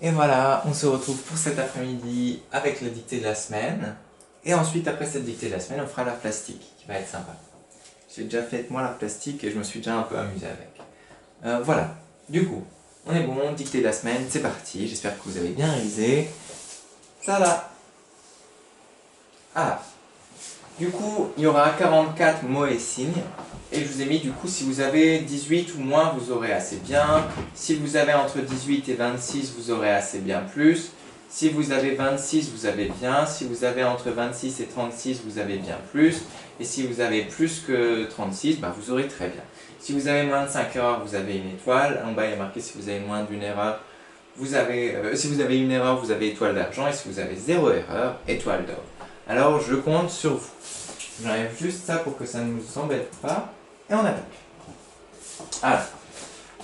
Et voilà, on se retrouve pour cet après-midi avec la dictée de la semaine. Et ensuite, après cette dictée de la semaine, on fera l'art plastique, qui va être sympa. J'ai déjà fait moi l'art plastique et je me suis déjà un peu amusé avec. Voilà, du coup, on est bon, dictée de la semaine, c'est parti. J'espère que vous avez bien révisé. Ça là. Ah, du coup, il y aura 44 mots et signes. Et je vous ai mis, du coup, si vous avez 18 ou moins, vous aurez assez bien. Si vous avez entre 18 et 26, vous aurez assez bien plus. Si vous avez 26, vous avez bien. Si vous avez entre 26 et 36, vous avez bien plus. Et si vous avez plus que 36, bah, vous aurez très bien. Si vous avez moins de 5 erreurs, vous avez une étoile. En bas, il y a marqué si vous avez moins d'une erreur, vous avez, si vous avez une erreur, vous avez étoile d'argent. Et si vous avez 0 erreur, étoile d'or. Alors, je compte sur vous. J'enlève juste ça pour que ça ne nous embête pas. Et on attaque. Alors,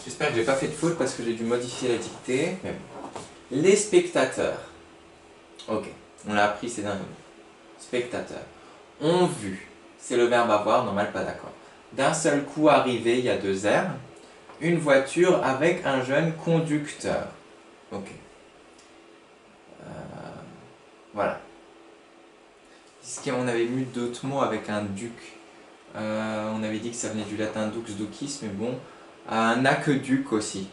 j'espère que j'ai pas fait de faute parce que j'ai dû modifier la dictée. Mais bon. Les spectateurs. Ok, on l'a appris ces derniers mots. Spectateurs. Ont vu. C'est le verbe avoir, normal, pas d'accord. D'un seul coup arrivé, il y a deux R. Une voiture avec un jeune conducteur. Ok. Voilà. Est-ce qu'on avait mis d'autres mots avec un duc? On avait dit que ça venait du latin dux ducis, mais bon. Un aqueduc aussi.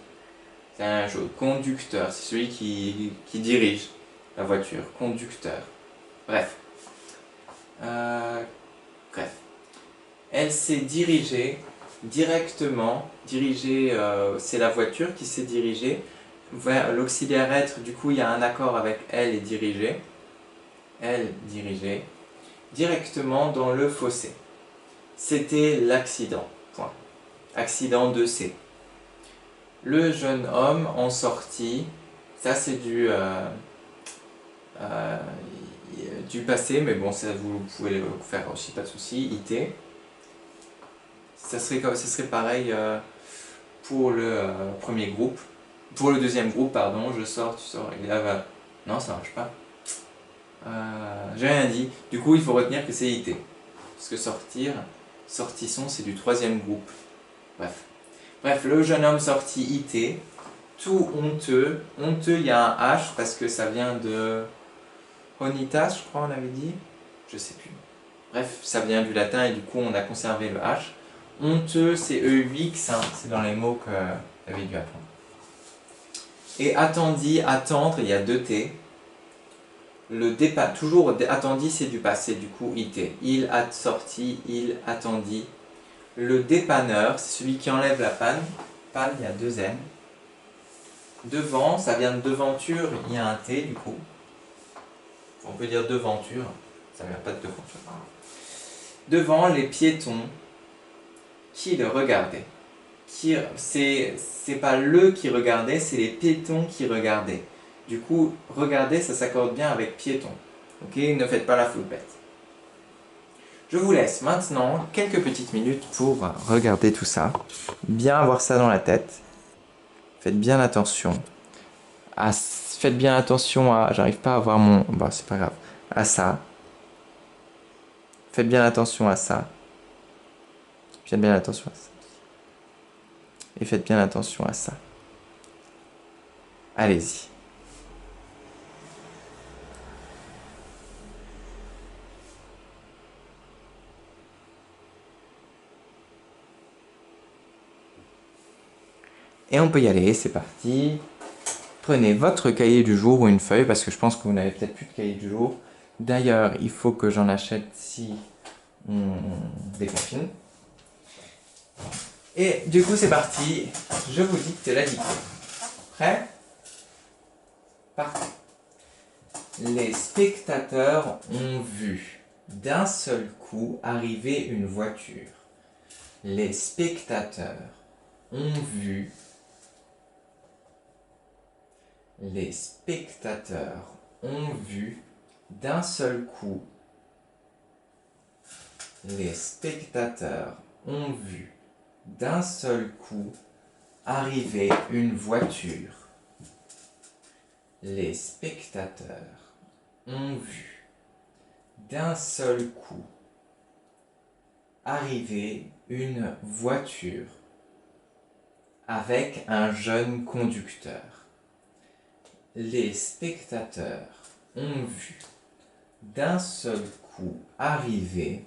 C'est un jeu. Conducteur, c'est celui qui dirige la voiture. Conducteur. Bref. Euh, bref. Elle s'est dirigée directement. Dirigée, c'est la voiture qui s'est dirigée vers l'auxiliaire être. Du coup, il y a un accord avec elle et dirigée. Elle dirigeait directement dans le fossé. C'était l'accident. Point. Accident de C. Le jeune homme en sortit. Ça, c'est euh, du passé, mais bon, ça, vous pouvez le faire aussi, pas de souci. IT. Ça serait pareil pour le premier groupe. Pour le deuxième groupe, pardon, je sors, tu sors. Et là, non, ça marche pas. J'ai rien dit. Du coup, il faut retenir que c'est IT. Parce que sortir, sortissons, c'est du troisième groupe. Bref. Bref, le jeune homme sortit IT. Tout honteux. Honteux, il y a un H parce que ça vient de Honitas, je crois, on avait dit. Je sais plus. Bref, ça vient du latin et du coup, on a conservé le H. Honteux, c'est EUX, hein, c'est dans les mots que tu avais dû apprendre. Et attendit, attendre, il y a deux T. Le départ, toujours attendit, c'est du passé, du coup, IT. Il a sorti, il attendit. Le dépanneur, c'est celui qui enlève la panne. Panne, il y a deux N. Devant, ça vient de devanture, il y a un T du coup. On peut dire devanture, ça ne vient pas de devanture. Devant les piétons qui le regardaient. C'est pas le qui regardait, c'est les piétons qui regardaient. Du coup, regarder, ça s'accorde bien avec piéton. Ok, ne faites pas la floupette. Je vous laisse maintenant quelques petites minutes pour regarder tout ça. Bien avoir ça dans la tête. Faites bien attention. Faites bien attention à... J'arrive pas à voir mon... Bon, c'est pas grave. À ça. Faites bien attention à ça. Faites bien attention à ça. Et faites bien attention à ça. Allez-y. Et on peut y aller, c'est parti. Prenez votre cahier du jour ou une feuille, parce que je pense que vous n'avez peut-être plus de cahier du jour. D'ailleurs, il faut que j'en achète si on déconfine. Et du coup, c'est parti. Je vous dicte la dictée. Prêt? Parti. Les spectateurs ont vu d'un seul coup arriver une voiture. Les spectateurs ont vu. Les spectateurs ont vu d'un seul coup. Les spectateurs ont vu d'un seul coup arriver une voiture. Les spectateurs ont vu d'un seul coup arriver une voiture avec un jeune conducteur. les spectateurs ont vu d'un seul coup arriver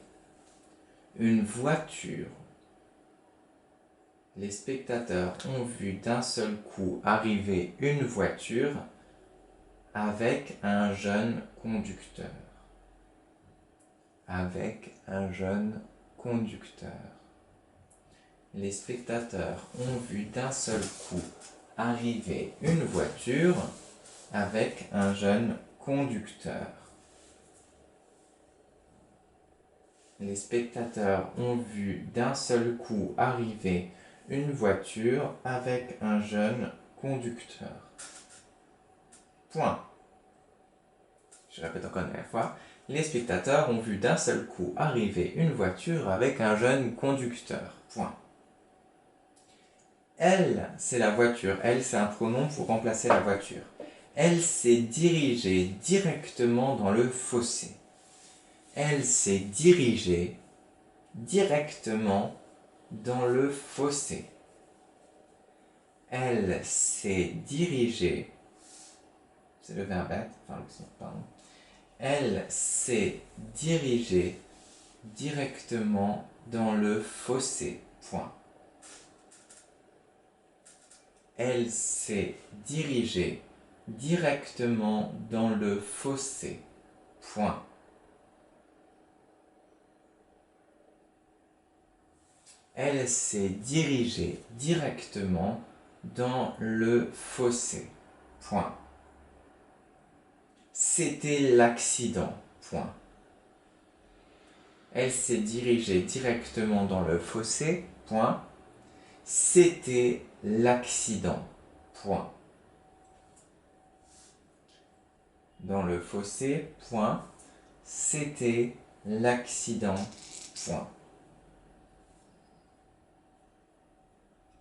une voiture. Les spectateurs ont vu d'un seul coup arriver une voiture avec un jeune conducteur. Avec un jeune conducteur. Les spectateurs ont vu d'un seul coup arriver une voiture avec un jeune conducteur. Les spectateurs ont vu d'un seul coup arriver une voiture avec un jeune conducteur. Point. Je répète encore une dernière fois. Les spectateurs ont vu d'un seul coup arriver une voiture avec un jeune conducteur. Point. Elle, c'est la voiture. Elle, c'est un pronom pour remplacer la voiture. Elle s'est dirigée directement dans le fossé. Elle s'est dirigée directement dans le fossé. Elle s'est dirigée, c'est le verbe être, enfin pardon. Elle s'est dirigée directement dans le fossé. Point. Elle s'est dirigée directement dans le fossé. Point. Elle s'est dirigée directement dans le fossé. Point. C'était l'accident. Point. Elle s'est dirigée directement dans le fossé. Point. C'était l'accident. Point. Dans le fossé. Point. C'était l'accident. Point.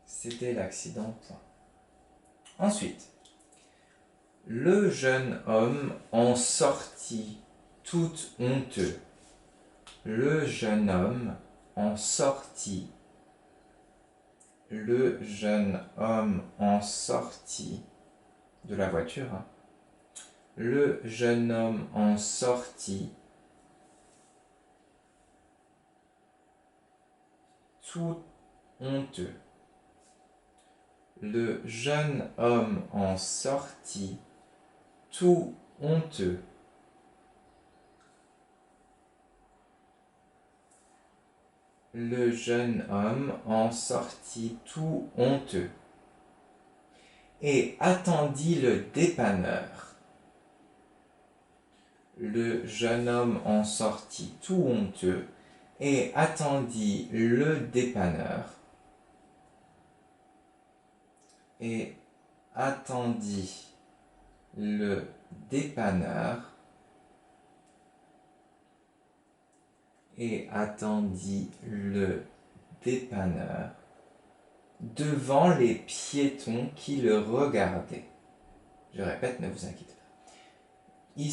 C'était l'accident. Point. Ensuite, le jeune homme en sortit tout honteux. Le jeune homme en sortit. Le jeune homme en sortit de la voiture. Hein. Le jeune homme en sortit tout honteux. Le jeune homme en sortit tout honteux. Le jeune homme en sortit tout honteux et attendit le dépanneur. Le jeune homme en sortit tout honteux et attendit le dépanneur. Et attendit le dépanneur. Et attendit le dépanneur devant les piétons qui le regardaient. Je répète, ne vous inquiétez pas. Il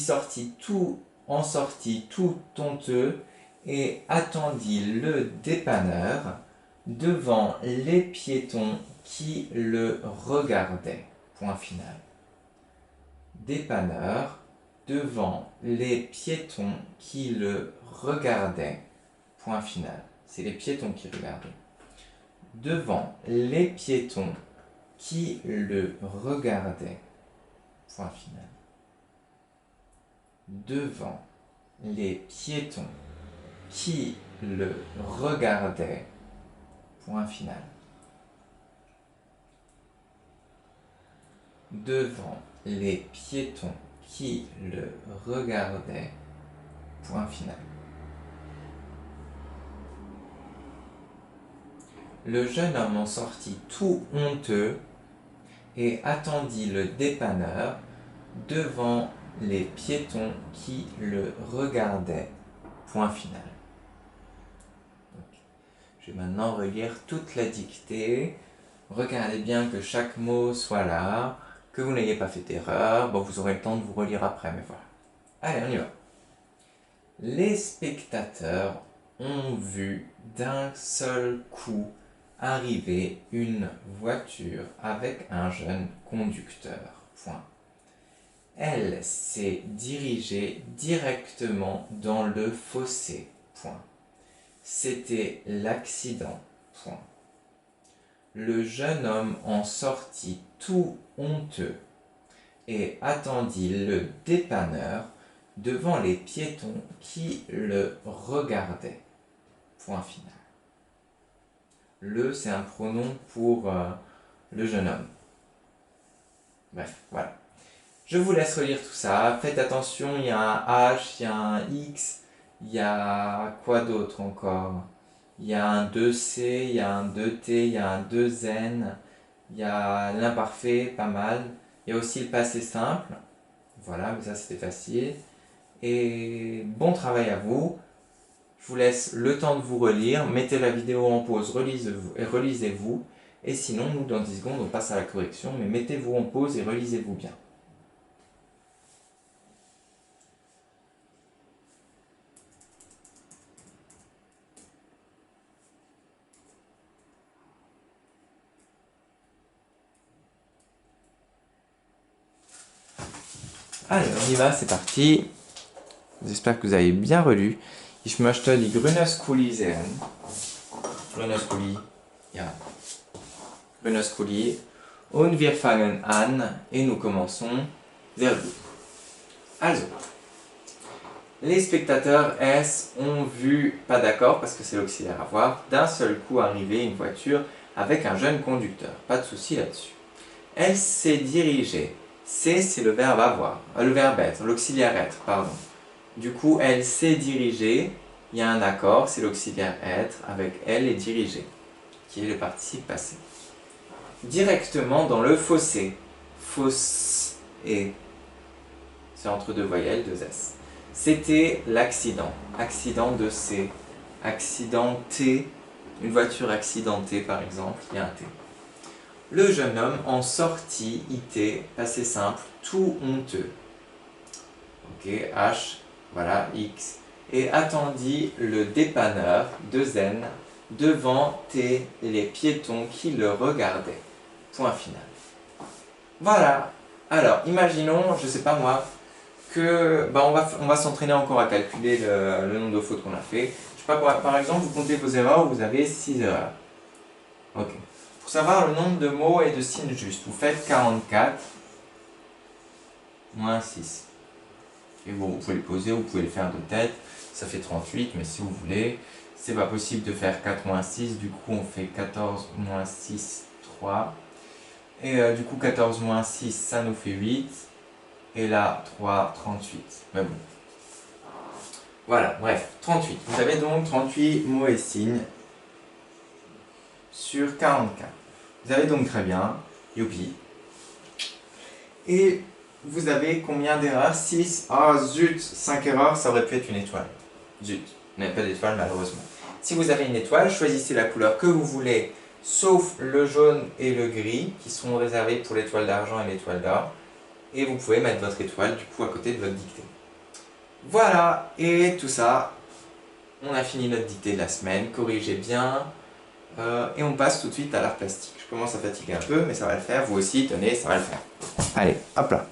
en sortit tout honteux et attendit le dépanneur devant les piétons qui le regardaient. Point final. Dépanneur devant les piétons qui le regardaient. Point final. C'est les piétons qui regardaient. Devant les piétons qui le regardaient. Point final. Devant les piétons qui le regardaient. Point final. Devant les piétons qui le regardaient. Point final. Le jeune homme en sortit tout honteux et attendit le dépanneur devant les piétons qui le regardaient. Point final. Donc, je vais maintenant relire toute la dictée. Regardez bien que chaque mot soit là, que vous n'ayez pas fait d'erreur. Bon, vous aurez le temps de vous relire après, mais voilà. Allez, on y va. Les spectateurs ont vu d'un seul coup arriver une voiture avec un jeune conducteur. Point. Elle s'est dirigée directement dans le fossé. Point. C'était l'accident. Point. Le jeune homme en sortit tout honteux et attendit le dépanneur devant les piétons qui le regardaient. Point final. Le, c'est un pronom pour le jeune homme. Bref, voilà. Je vous laisse relire tout ça. Faites attention, il y a un H, il y a un X, il y a quoi d'autre encore? Il y a un 2C, il y a un 2T, il y a un 2N, il y a l'imparfait, pas mal. Il y a aussi le passé simple. Voilà, mais ça c'était facile. Et bon travail à vous. Je vous laisse le temps de vous relire. Mettez la vidéo en pause, relisez-vous. Et sinon, nous, dans 10 secondes, on passe à la correction. Mais mettez-vous en pause et relisez-vous bien. Allez, on y va, c'est parti. J'espère que vous avez bien relu. Ich möchte die Grünes-Kuli sehen. Grünes-Kuli, ja. Grünes-Kuli. Und wir fangen an. Et nous commençons. Sehr gut. Also. Les spectateurs S ont vu, pas d'accord parce que c'est l'auxiliaire à voir, d'un seul coup arriver une voiture avec un jeune conducteur. Pas de souci là-dessus. Elle s'est dirigée. C'est le verbe avoir, le verbe être, l'auxiliaire être, pardon. Du coup, elle s'est dirigée, il y a un accord, c'est l'auxiliaire être, avec elle et dirigée, qui est le participe passé. Directement dans le fossé. Fosse et c'est entre deux voyelles, deux S. C'était l'accident. Accident de C. Accidenté. Une voiture accidentée, par exemple, il y a un T. Le jeune homme en sortit, IT, passé simple, tout honteux. Ok, H, voilà, X. Et attendit le dépanneur, 2N, devant T, les piétons qui le regardaient. Point final. Voilà. Alors, imaginons, je sais pas moi, que on va s'entraîner encore à calculer le nombre de fautes qu'on a fait. Je sais pas, par exemple, vous comptez vos erreurs, vous avez 6 erreurs. Ok. Pour savoir le nombre de mots et de signes justes, vous faites 44 moins 6. Et bon, vous pouvez le poser, vous pouvez le faire de tête, ça fait 38, mais si vous voulez, c'est pas possible de faire 4 moins 6, du coup on fait 14 moins 6, 3. Et du coup 14 moins 6, ça nous fait 8. Et là, 3, 38. Mais bon. Voilà, bref, 38. Vous avez donc 38 mots et signes sur 44. Vous avez donc très bien, youpi. Et vous avez combien d'erreurs? 6. Ah zut, 5 erreurs, ça aurait pu être une étoile. Zut, vous n'avez pas d'étoile malheureusement. Si vous avez une étoile, choisissez la couleur que vous voulez, sauf le jaune et le gris, qui sont réservés pour l'étoile d'argent et l'étoile d'or. Et vous pouvez mettre votre étoile du coup à côté de votre dictée. Voilà, et tout ça, on a fini notre dictée de la semaine, corrigez bien, et on passe tout de suite à l'art plastique. Je commence à fatiguer un peu, mais ça va le faire, vous aussi, tenez, ça va le faire. Allez, hop là.